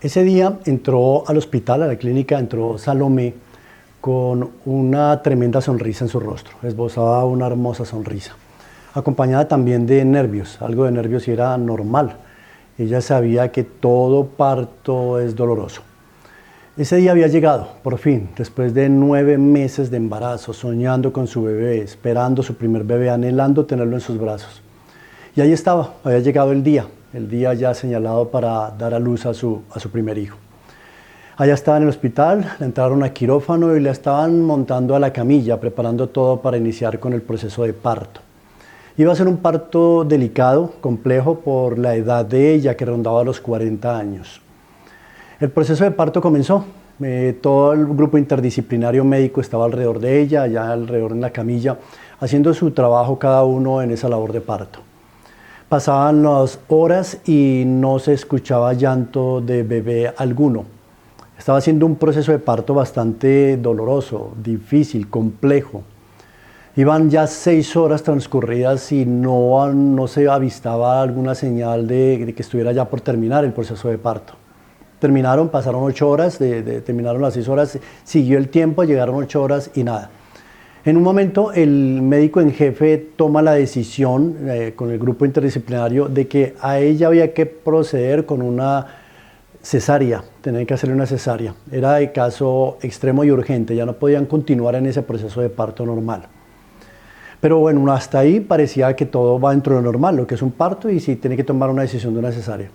Ese día entró al hospital, a la clínica, entró Salomé con una tremenda sonrisa en su rostro, esbozaba una hermosa sonrisa, acompañada también de nervios, algo de nervios y era normal. Ella sabía que todo parto es doloroso. Ese día había llegado, por fin, después de 9 meses de embarazo, soñando con su bebé, esperando su primer bebé, anhelando tenerlo en sus brazos. Y ahí estaba, había llegado el día ya señalado para dar a luz a su primer hijo. Allá estaba en el hospital, le entraron a quirófano y la estaban montando a la camilla, preparando todo para iniciar con el proceso de parto. Iba a ser un parto delicado, complejo por la edad de ella, que rondaba los 40 años. El proceso de parto comenzó. Todo el grupo interdisciplinario médico estaba alrededor de ella, allá alrededor en la camilla, haciendo su trabajo cada uno en esa labor de parto. Pasaban las horas y no se escuchaba llanto de bebé alguno. Estaba haciendo un proceso de parto bastante doloroso, difícil, complejo. Iban ya 6 horas transcurridas y no se avistaba alguna señal de que estuviera ya por terminar el proceso de parto. Terminaron, pasaron 8 horas, terminaron las 6 horas, siguió el tiempo, llegaron 8 horas y nada. En un momento el médico en jefe toma la decisión con el grupo interdisciplinario de que a ella había que proceder con una cesárea, tenían que hacerle una cesárea. Era de caso extremo y urgente, ya no podían continuar en ese proceso de parto normal. Pero bueno, hasta ahí parecía que todo va dentro de lo normal, lo que es un parto y sí tiene que tomar una decisión de una cesárea.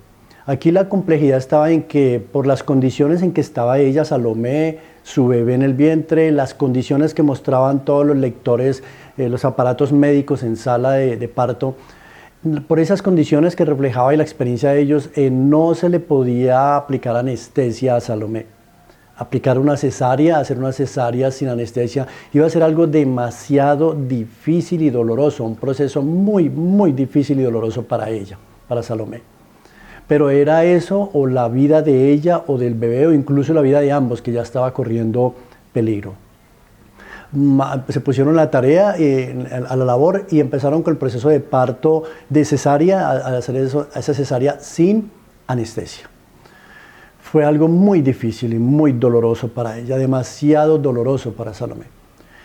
Aquí la complejidad estaba en que por las condiciones en que estaba ella, Salomé, su bebé en el vientre, las condiciones que mostraban todos los lectores, los aparatos médicos en sala de parto, por esas condiciones que reflejaba y la experiencia de ellos, no se le podía aplicar anestesia a Salomé. Aplicar una cesárea, hacer una cesárea sin anestesia, iba a ser algo demasiado difícil y doloroso, un proceso muy, muy difícil y doloroso para ella, para Salomé. Pero era eso o la vida de ella o del bebé o incluso la vida de ambos que ya estaba corriendo peligro. Se pusieron la tarea, a la labor y empezaron con el proceso de parto de cesárea, a hacer esa cesárea sin anestesia. Fue algo muy difícil y muy doloroso para ella, demasiado doloroso para Salomé.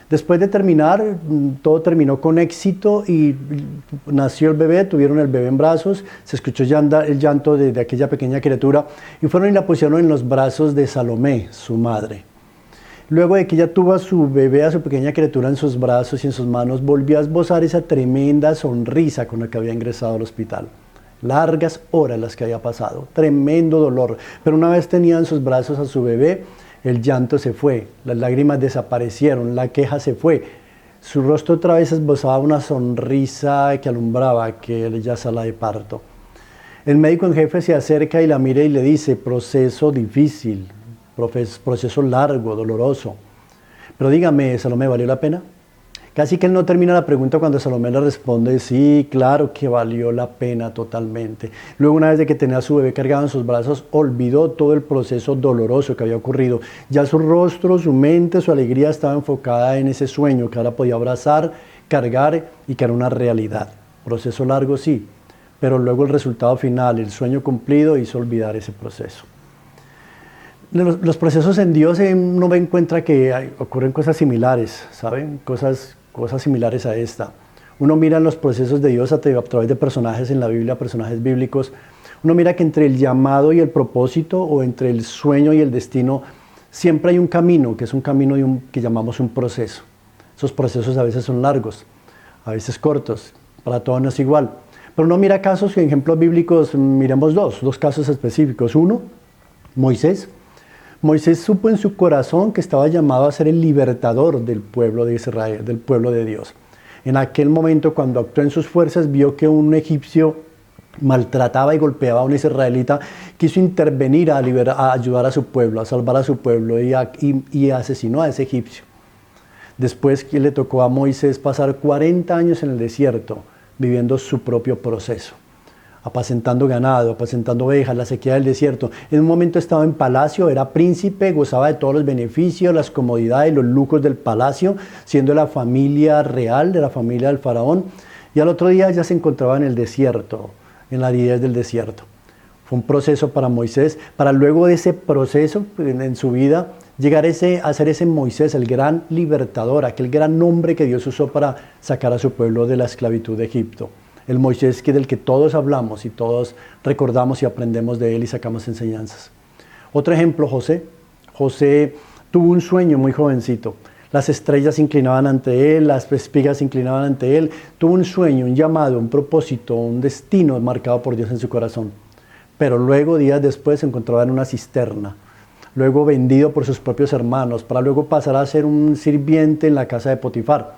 Después de terminar, todo terminó con éxito y nació el bebé, tuvieron el bebé en brazos, se escuchó el llanto de aquella pequeña criatura y fueron y la pusieron en los brazos de Salomé, su madre. Luego de que ella tuvo a su bebé, a su pequeña criatura en sus brazos y en sus manos, volvió a esbozar esa tremenda sonrisa con la que había ingresado al hospital. Largas horas las que había pasado, tremendo dolor, pero una vez tenía en sus brazos a su bebé, el llanto se fue, las lágrimas desaparecieron, la queja se fue. Su rostro otra vez esbozaba una sonrisa que alumbraba aquella sala de parto. El médico en jefe se acerca y la mira y le dice, proceso difícil, proceso largo, doloroso. Pero dígame, Salomé, ¿valió la pena? Casi que él no termina la pregunta cuando Salomé le responde, sí, claro que valió la pena totalmente. Luego, una vez de que tenía a su bebé cargado en sus brazos, olvidó todo el proceso doloroso que había ocurrido. Ya su rostro, su mente, su alegría estaba enfocada en ese sueño que ahora podía abrazar, cargar y que era una realidad. Proceso largo, sí, pero luego el resultado final, el sueño cumplido, hizo olvidar ese proceso. Los procesos en Dios uno encuentra que ocurren cosas similares, ¿saben? Cosas similares a esta. Uno mira los procesos de Dios a través de personajes en la Biblia, personajes bíblicos. Uno mira que entre el llamado y el propósito o entre el sueño y el destino siempre hay un camino, que es un camino que llamamos un proceso. Esos procesos a veces son largos, a veces cortos, para todos no es igual. Pero uno mira casos y ejemplos bíblicos, miremos dos casos específicos. Uno, Moisés. Moisés supo en su corazón que estaba llamado a ser el libertador del pueblo de Israel, del pueblo de Dios. En aquel momento, cuando actuó en sus fuerzas, vio que un egipcio maltrataba y golpeaba a un israelita, quiso intervenir a ayudar a su pueblo, a salvar a su pueblo y asesinó a ese egipcio. Después que le tocó a Moisés pasar 40 años en el desierto, viviendo su propio proceso. Apacentando ganado, apacentando ovejas, la sequía del desierto. En un momento estaba en palacio, era príncipe, gozaba de todos los beneficios, las comodidades, los lujos del palacio, siendo de la familia real, de la familia del faraón. Y al otro día ya se encontraba en el desierto, en la aridez del desierto. Fue un proceso para Moisés, para luego de ese proceso en su vida, llegar a ser ese Moisés, el gran libertador, aquel gran hombre que Dios usó para sacar a su pueblo de la esclavitud de Egipto. El Moisés del que todos hablamos y todos recordamos y aprendemos de él y sacamos enseñanzas. Otro ejemplo, José. José tuvo un sueño muy jovencito. Las estrellas se inclinaban ante él, las espigas se inclinaban ante él. Tuvo un sueño, un llamado, un propósito, un destino marcado por Dios en su corazón. Pero luego, días después, se encontraba en una cisterna. Luego vendido por sus propios hermanos, para luego pasar a ser un sirviente en la casa de Potifar.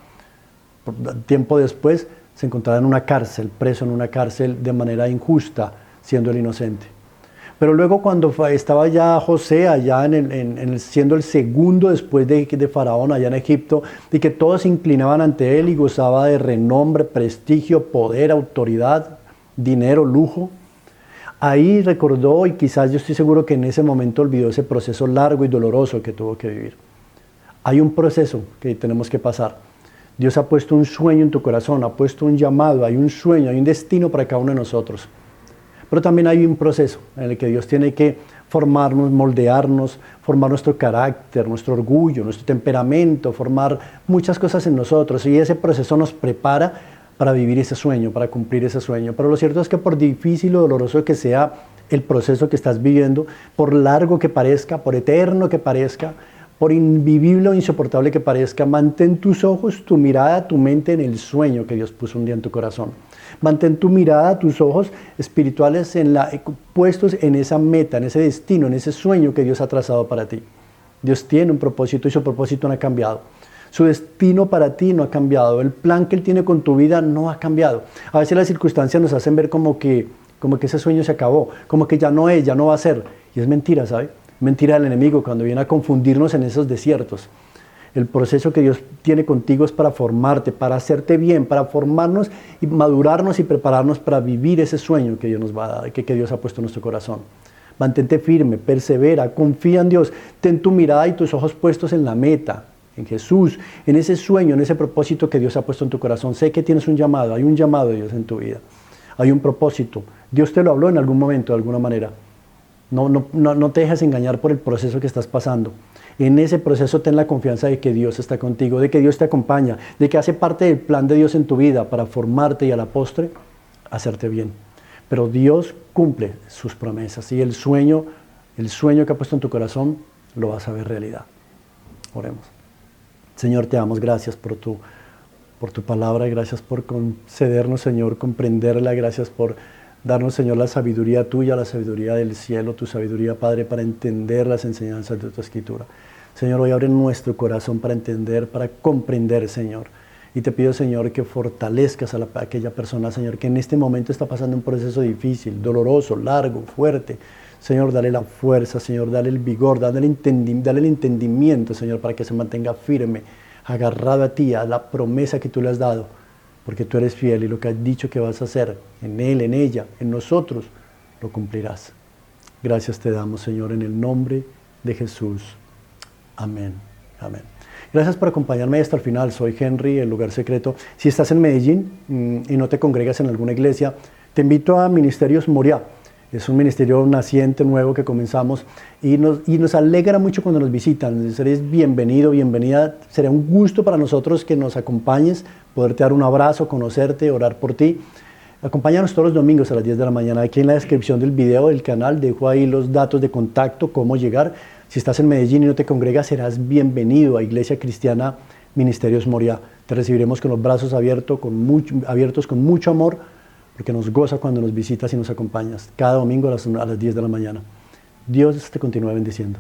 Tiempo después, se encontraba en una cárcel, preso en una cárcel de manera injusta, siendo el inocente. Pero luego cuando estaba ya José allá siendo el segundo después de Faraón allá en Egipto, y que todos se inclinaban ante él y gozaba de renombre, prestigio, poder, autoridad, dinero, lujo, ahí recordó, y quizás yo estoy seguro que en ese momento olvidó ese proceso largo y doloroso que tuvo que vivir. Hay un proceso que tenemos que pasar. Dios ha puesto un sueño en tu corazón, ha puesto un llamado, hay un sueño, hay un destino para cada uno de nosotros. Pero también hay un proceso en el que Dios tiene que formarnos, moldearnos, formar nuestro carácter, nuestro orgullo, nuestro temperamento, formar muchas cosas en nosotros. Y ese proceso nos prepara para vivir ese sueño, para cumplir ese sueño. Pero lo cierto es que por difícil o doloroso que sea el proceso que estás viviendo, por largo que parezca, por eterno que parezca, por invivible o insoportable que parezca, mantén tus ojos, tu mirada, tu mente en el sueño que Dios puso un día en tu corazón. Mantén tu mirada, tus ojos espirituales puestos en esa meta, en ese destino, en ese sueño que Dios ha trazado para ti. Dios tiene un propósito y su propósito no ha cambiado. Su destino para ti no ha cambiado. El plan que Él tiene con tu vida no ha cambiado. A veces las circunstancias nos hacen ver como que ese sueño se acabó, como que ya no es, ya no va a ser. Y es mentira, ¿sabe? Mentira del enemigo cuando viene a confundirnos en esos desiertos. El proceso que Dios tiene contigo es para formarte, para hacerte bien, para formarnos y madurarnos y prepararnos para vivir ese sueño que Dios nos va a dar, que Dios ha puesto en nuestro corazón. Mantente firme, persevera, confía en Dios. Ten tu mirada y tus ojos puestos en la meta, en Jesús, en ese sueño, en ese propósito que Dios ha puesto en tu corazón. Sé que tienes un llamado, hay un llamado de Dios en tu vida. Hay un propósito. Dios te lo habló en algún momento, de alguna manera. No te dejes engañar por el proceso que estás pasando. En ese proceso ten la confianza de que Dios está contigo, de que Dios te acompaña, de que hace parte del plan de Dios en tu vida para formarte y a la postre hacerte bien. Pero Dios cumple sus promesas y el sueño que ha puesto en tu corazón lo vas a ver realidad. Oremos. Señor, te damos gracias por tu palabra, gracias por concedernos, Señor, comprenderla, gracias por darnos, Señor, la sabiduría tuya, la sabiduría del cielo, tu sabiduría, Padre, para entender las enseñanzas de tu Escritura. Señor, hoy abre nuestro corazón para entender, para comprender, Señor. Y te pido, Señor, que fortalezcas a aquella persona, Señor, que en este momento está pasando un proceso difícil, doloroso, largo, fuerte. Señor, dale la fuerza, Señor, dale el vigor, dale el entendimiento, Señor, para que se mantenga firme, agarrado a ti, a la promesa que tú le has dado, porque tú eres fiel y lo que has dicho que vas a hacer en él, en ella, en nosotros, lo cumplirás. Gracias te damos, Señor, en el nombre de Jesús. Amén. Amén. Gracias por acompañarme hasta el final. Soy Henry, el lugar secreto. Si estás en Medellín y no te congregas en alguna iglesia, te invito a Ministerios Moriah. Es un ministerio naciente, nuevo que comenzamos y nos alegra mucho cuando nos visitan. Eres bienvenido, bienvenida. Será un gusto para nosotros que nos acompañes, poderte dar un abrazo, conocerte, orar por ti. Acompáñanos todos los domingos a las 10 de la mañana. Aquí en la descripción del video del canal dejo ahí los datos de contacto, cómo llegar. Si estás en Medellín y no te congregas, serás bienvenido a Iglesia Cristiana Ministerios Moriah. Te recibiremos con los brazos abiertos con mucho amor, porque nos goza cuando nos visitas y nos acompañas cada domingo a las 10 de la mañana. Dios te continúe bendiciendo.